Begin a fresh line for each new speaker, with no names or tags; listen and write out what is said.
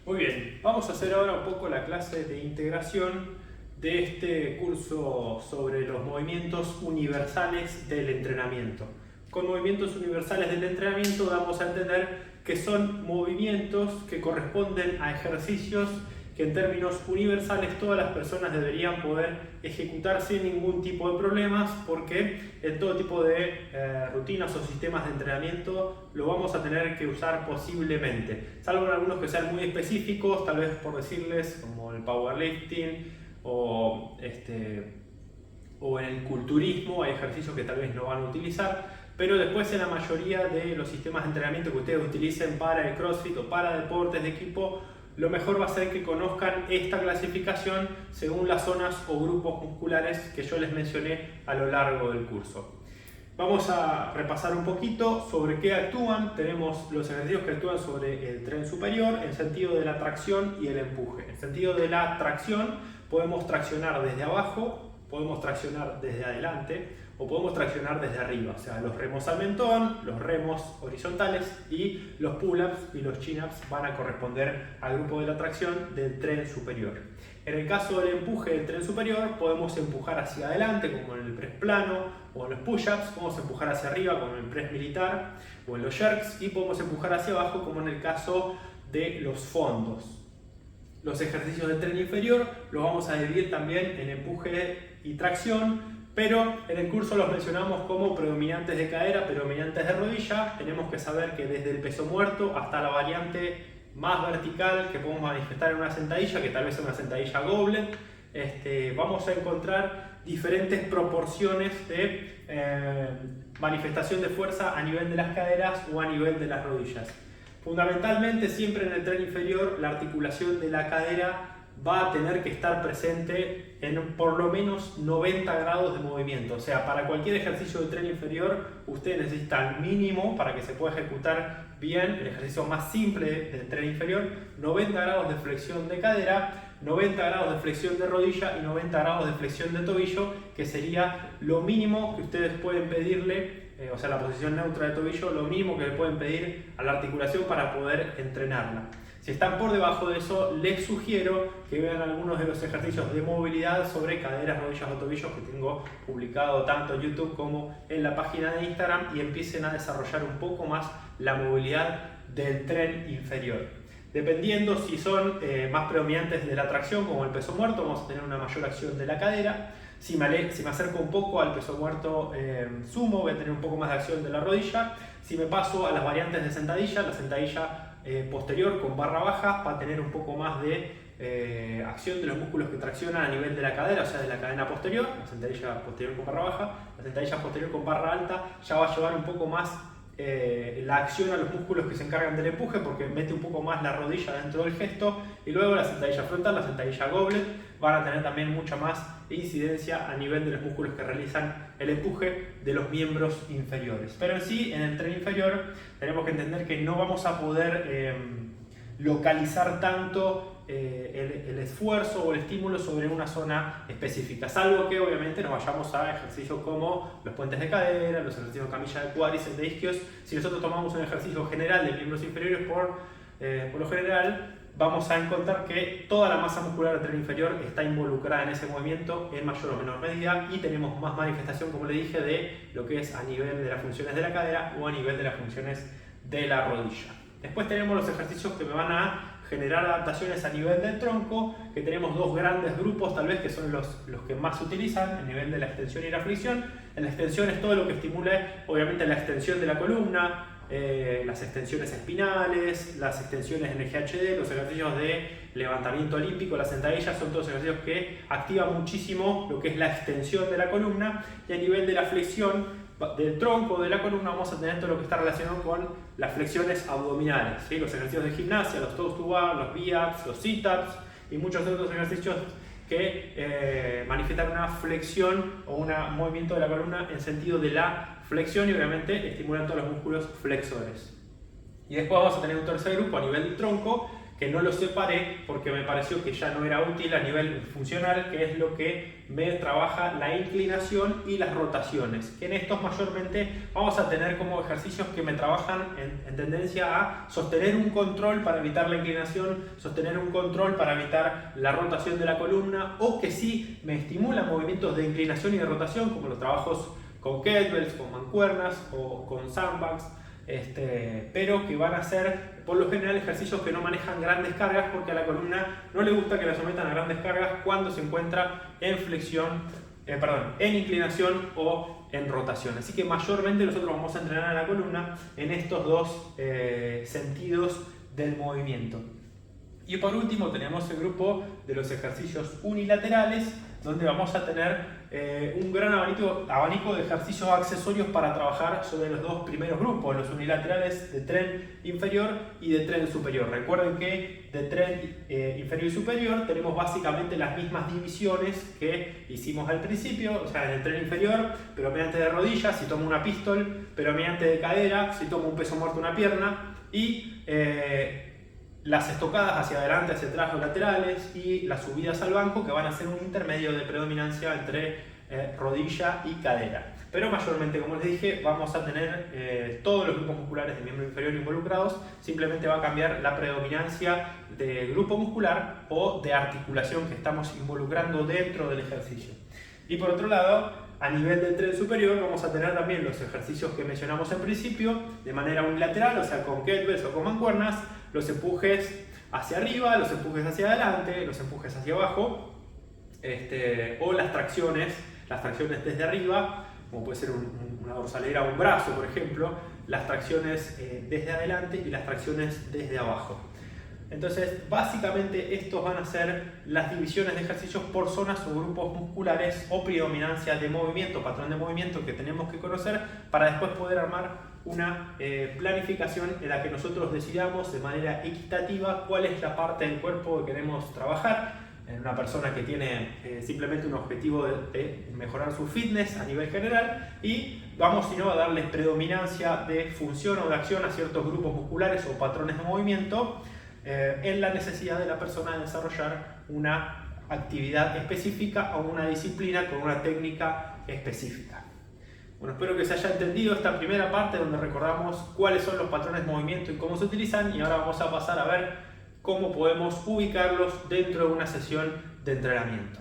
Muy bien, vamos a hacer ahora un poco la clase de integración de este curso sobre los movimientos universales del entrenamiento. Con movimientos universales del entrenamiento damos a entender que son movimientos que corresponden a ejercicios que en términos universales todas las personas deberían poder ejecutar sin ningún tipo de problemas, porque en todo tipo de rutinas o sistemas de entrenamiento lo vamos a tener que usar posiblemente, salvo en algunos que sean muy específicos, tal vez por decirles, como el powerlifting o en el culturismo. Hay ejercicios que tal vez no van a utilizar, pero después en la mayoría de los sistemas de entrenamiento que ustedes utilicen para el CrossFit o para deportes de equipo, lo mejor va a ser que conozcan esta clasificación según las zonas o grupos musculares que yo les mencioné a lo largo del curso. Vamos a repasar un poquito sobre qué actúan. Tenemos los ejercicios que actúan sobre el tren superior en sentido de la tracción y el empuje. En sentido de la tracción, podemos traccionar desde abajo, podemos traccionar desde adelante o podemos traccionar desde arriba, o sea, los remos al mentón, los remos horizontales, y los pull-ups y los chin-ups van a corresponder al grupo de la tracción del tren superior. En el caso del empuje del tren superior, podemos empujar hacia adelante como en el press plano o en los push-ups, podemos empujar hacia arriba como en el press militar o en los jerks, y podemos empujar hacia abajo como en el caso de los fondos. Los ejercicios del tren inferior los vamos a dividir también en empuje y tracción, pero en el curso los mencionamos como predominantes de cadera, predominantes de rodilla. Tenemos que saber que desde el peso muerto hasta la variante más vertical que podemos manifestar en una sentadilla, que tal vez es una sentadilla goblet, vamos a encontrar diferentes proporciones de manifestación de fuerza a nivel de las caderas o a nivel de las rodillas. Fundamentalmente, siempre en el tren inferior, la articulación de la cadera va a tener que estar presente en por lo menos 90 grados de movimiento. O sea, para cualquier ejercicio del tren inferior, usted necesita al mínimo, para que se pueda ejecutar bien el ejercicio más simple del tren inferior, 90 grados de flexión de cadera, 90 grados de flexión de rodilla y 90 grados de flexión de tobillo, que sería lo mínimo que ustedes pueden pedirle, o sea, la posición neutra de tobillo, lo mínimo que le pueden pedir a la articulación para poder entrenarla. Si están por debajo de eso, les sugiero que vean algunos de los ejercicios de movilidad sobre caderas, rodillas o tobillos que tengo publicado tanto en YouTube como en la página de Instagram, y empiecen a desarrollar un poco más la movilidad del tren inferior. Dependiendo si son más predominantes de la tracción, como el peso muerto, vamos a tener una mayor acción de la cadera. Si me acerco un poco al peso muerto sumo, voy a tener un poco más de acción de la rodilla. Si me paso a las variantes de sentadilla, la sentadilla posterior con barra baja va a tener un poco más de acción de los músculos que traccionan a nivel de la cadera, o sea, de la cadena posterior. La sentadilla posterior con barra baja, la sentadilla posterior con barra alta ya va a llevar un poco más la acción a los músculos que se encargan del empuje, porque mete un poco más la rodilla dentro del gesto. Y luego la sentadilla frontal, la sentadilla goblet, van a tener también mucha más incidencia a nivel de los músculos que realizan el empuje de los miembros inferiores. Pero en sí, en el tren inferior tenemos que entender que no vamos a poder localizar tanto el esfuerzo o el estímulo sobre una zona específica, salvo que obviamente nos vayamos a ejercicios como los puentes de cadera, los ejercicios de camilla de cuádriceps, de isquios. Si nosotros tomamos un ejercicio general de miembros inferiores, por lo general vamos a encontrar que toda la masa muscular del tren inferior está involucrada en ese movimiento en mayor o menor medida, y tenemos más manifestación, como le dije, de lo que es a nivel de las funciones de la cadera o a nivel de las funciones de la rodilla. Después tenemos los ejercicios que me van a generar adaptaciones a nivel del tronco, que tenemos dos grandes grupos tal vez, que son los que más se utilizan, el nivel de la extensión y la flexión. En la extensión es todo lo que estimule obviamente la extensión de la columna, las extensiones espinales, las extensiones en el GHD, los ejercicios de levantamiento olímpico, las sentadillas, son todos ejercicios que activan muchísimo lo que es la extensión de la columna. Y a nivel de la flexión del tronco de la columna vamos a tener todo lo que está relacionado con las flexiones abdominales, ¿sí? Los ejercicios de gimnasia, los toes to bar, los V-ups, los sit-ups y muchos otros ejercicios que manifiestan una flexión o un movimiento de la columna en sentido de la flexión, y obviamente estimulan todos los músculos flexores. Y después vamos a tener un tercer grupo a nivel del tronco, que que no lo separé porque me pareció que ya no era útil a nivel funcional, que es lo que me trabaja la inclinación y las rotaciones, que en estos mayormente vamos a tener como ejercicios que me trabajan en tendencia a sostener un control para evitar la inclinación, sostener un control para evitar la rotación de la columna, o que sí me estimulan movimientos de inclinación y de rotación, como los trabajos con kettlebells, con mancuernas o con sandbags, pero que van a ser por lo general ejercicios que no manejan grandes cargas, porque a la columna no le gusta que la sometan a grandes cargas cuando se encuentra en flexión, en inclinación o en rotación. Así que mayormente nosotros vamos a entrenar a la columna en estos dos sentidos del movimiento. Y por último tenemos el grupo de los ejercicios unilaterales, donde vamos a tener un gran abanico de ejercicios accesorios para trabajar sobre los dos primeros grupos, los unilaterales de tren inferior y de tren superior. Recuerden que de tren inferior y superior tenemos básicamente las mismas divisiones que hicimos al principio, o sea, en el tren inferior, predominante de rodillas, si tomo una pistol, predominante de cadera, si tomo un peso muerto una pierna, y las estocadas hacia adelante, hacia atrás, los laterales, y las subidas al banco, que van a ser un intermedio de predominancia entre rodilla y cadera. Pero mayormente, como les dije, vamos a tener todos los grupos musculares del miembro inferior involucrados. Simplemente va a cambiar la predominancia de grupo muscular o de articulación que estamos involucrando dentro del ejercicio. Y por otro lado, a nivel del tren superior vamos a tener también los ejercicios que mencionamos en principio, de manera unilateral, o sea, con kettlebells o con mancuernas, los empujes hacia arriba, los empujes hacia adelante, los empujes hacia abajo, o las tracciones desde arriba, como puede ser una dorsalera o un brazo, por ejemplo, las tracciones desde adelante y las tracciones desde abajo. Entonces, básicamente estos van a ser las divisiones de ejercicios por zonas o grupos musculares o predominancia de movimiento, patrón de movimiento que tenemos que conocer para después poder armar una planificación en la que nosotros decidamos de manera equitativa cuál es la parte del cuerpo que queremos trabajar. En una persona que tiene simplemente un objetivo de mejorar su fitness a nivel general, y vamos si no a darles predominancia de función o de acción a ciertos grupos musculares o patrones de movimiento en la necesidad de la persona de desarrollar una actividad específica o una disciplina con una técnica específica. Bueno, espero que se haya entendido esta primera parte donde recordamos cuáles son los patrones de movimiento y cómo se utilizan, y ahora vamos a pasar a ver cómo podemos ubicarlos dentro de una sesión de entrenamiento.